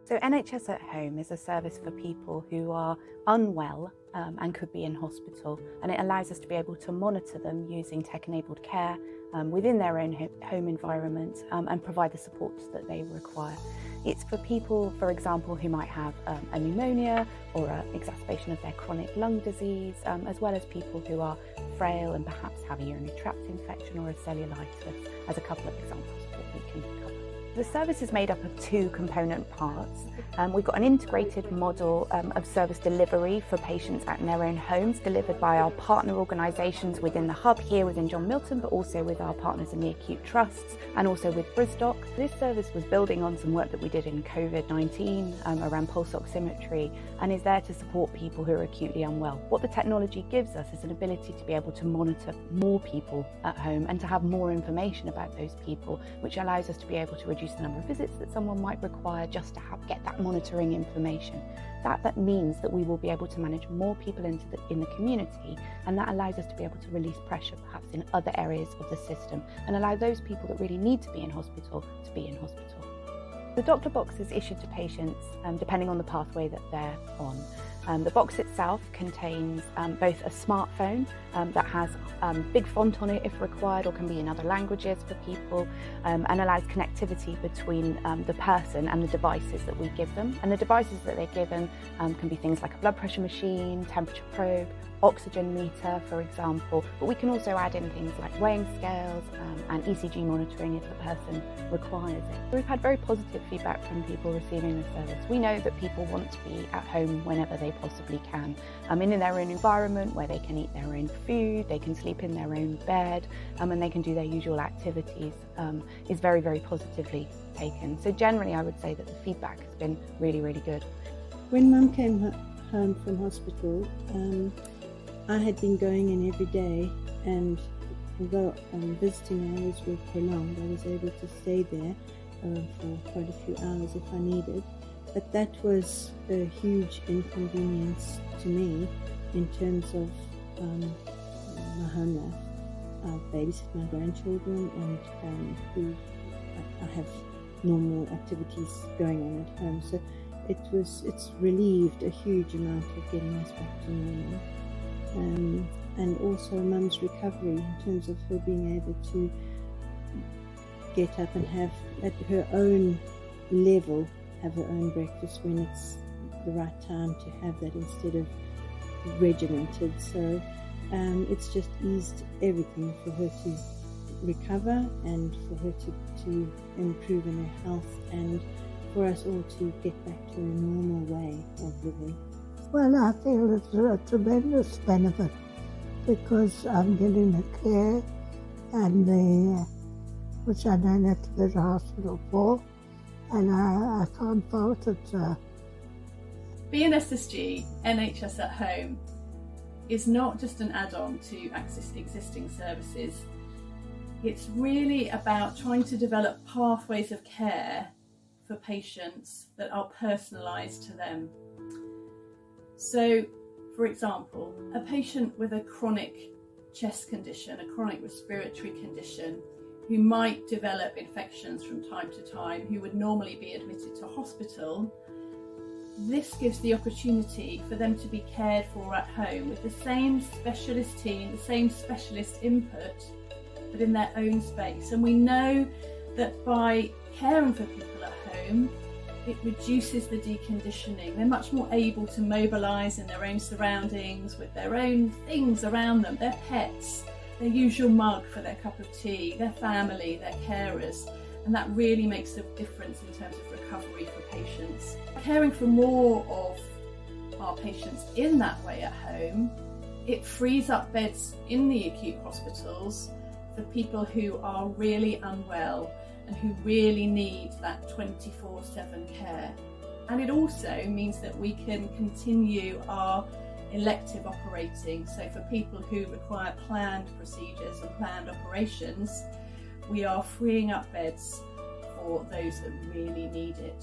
So NHS at Home is a service for people who are unwell and could be in hospital, and it allows us to be able to monitor them using tech-enabled care within their own home environment and provide the support that they require. It's for people, for example, who might have a pneumonia or an exacerbation of their chronic lung disease, as well as people who are frail and perhaps have a urinary tract infection or a cellulitis, as a couple of examples of what we can cover. The service is made up of two component parts. We've got an integrated model of service delivery for patients at their own homes, delivered by our partner organisations within the hub here within John Milton, but also with our partners in the acute trusts and also with Bristol. This service was building on some work that we did in COVID-19 around pulse oximetry, and is there to support people who are acutely unwell. What the technology gives us is an ability to be able to monitor more people at home and to have more information about those people, which allows us to be able to reduce the number of visits that someone might require just to get that monitoring information. That means that we will be able to manage more people in the community, and that allows us to be able to release pressure perhaps in other areas of the system and allow those people that really need to be in hospital to be in hospital. The doctor box is issued to patients depending on the pathway that they're on. The box itself contains both a smartphone that has big font on it if required, or can be in other languages for people, and allows connectivity between the person and the devices that we give them. And the devices that they're given can be things like a blood pressure machine, temperature probe, oxygen meter, for example, but we can also add in things like weighing scales and ECG monitoring if the person requires it. We've had very positive feedback from people receiving the service. We know that people want to be at home whenever they possibly can, in their own environment where they can eat their own food, they can sleep in their own bed, and they can do their usual activities, is very, very positively taken. So generally I would say that the feedback has been really, really good. When Mum came home from hospital, I had been going in every day, and although visiting hours were prolonged, I was able to stay there for quite a few hours if I needed. But that was a huge inconvenience to me in terms of my home life. I babysit my grandchildren, and I have normal activities going on at home. So it's relieved a huge amount of getting us back to normal. And also Mum's recovery in terms of her being able to get up and have at her own level, have her own breakfast when it's the right time to have that instead of regimented. So it's just eased everything for her to recover and for her to improve in her health, and for us all to get back to a normal way of living. Well, I feel it's a tremendous benefit because I'm getting the care and which I don't have to go to hospital for, and I can't fault it. BNSSG NHS at Home is not just an add-on to existing services. It's really about trying to develop pathways of care for patients that are personalised to them. So, for example, a patient with a chronic chest condition, a chronic respiratory condition, who might develop infections from time to time, who would normally be admitted to hospital, this gives the opportunity for them to be cared for at home with the same specialist team, the same specialist input, but in their own space. And we know that by caring for people at home, it reduces the deconditioning. They're much more able to mobilise in their own surroundings with their own things around them, their pets, their usual mug for their cup of tea, their family, their carers, and that really makes a difference in terms of recovery for patients. Caring for more of our patients in that way at home, it frees up beds in the acute hospitals for people who are really unwell and who really need that 24/7 care. And it also means that we can continue our elective operating. So for people who require planned procedures and planned operations, we are freeing up beds for those that really need it.